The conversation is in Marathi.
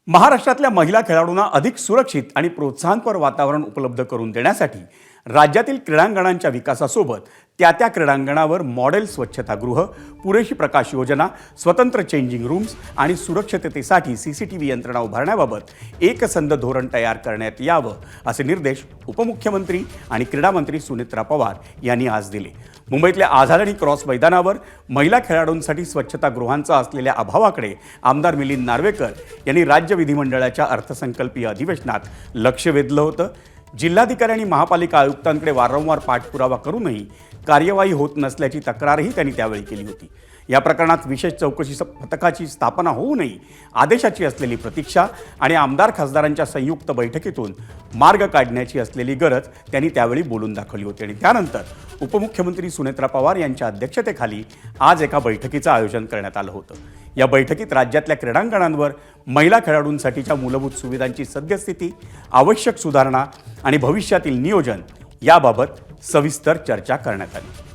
महाराष्ट्रातल्या महिला खेळाडूंना अधिक सुरक्षित आणि प्रोत्साहनपर वातावरण उपलब्ध करून देण्यासाठी राज्यातील क्रीडांगणांच्या विकासासोबत त्या क्रीडांगणावर मॉडेल स्वच्छतागृह, पुरेशी प्रकाश योजना, स्वतंत्र चेंजिंग रूम्स आणि सुरक्षिततेसाठी CCTV यंत्रणा उभारण्याबाबत एकसंध धोरण तयार करण्यात यावं असे निर्देश उपमुख्यमंत्री आणि क्रीडा मंत्री सुनेत्रा पवार यांनी आज दिले। मुंबईतल्या आझाद आणि क्रॉस मैदानावर महिला खेळाडूंसाठी स्वच्छतागृहांचा असलेल्या अभावाकडे आमदार मिलिंद नार्वेकर यांनी राज्य विधिमंडळाच्या अर्थसंकल्पीय अधिवेशनात लक्ष वेधलं होतं। जिल्हाधिकारी आणि महापालिका आयुक्तांकडे वारंवार पाठपुरावा करूनही कार्यवाही होत नसल्याची तक्रारही त्यांनी त्यावेळी केली होती। या प्रकरणात विशेष चौकशी पथकाची स्थापना होऊनही आदेशाची असलेली प्रतीक्षा आणि आमदार खासदारांच्या संयुक्त बैठकीतून मार्ग काढण्याची असलेली गरज त्यांनी त्यावेळी बोलून दाखवली होती। आणि त्यानंतर उपमुख्यमंत्री सुनेत्रा पवार यांच्या अध्यक्षतेखाली आज एका बैठकीचं आयोजन करण्यात आलं होतं। या बैठकीत राज्यातल्या क्रीडांगणांवर महिला खेळाडूंसाठीच्या मूलभूत सुविधांची सद्यस्थिती, आवश्यक सुधारणा आणि भविष्यातील नियोजन याबाबत सविस्तर चर्चा करण्यात आली।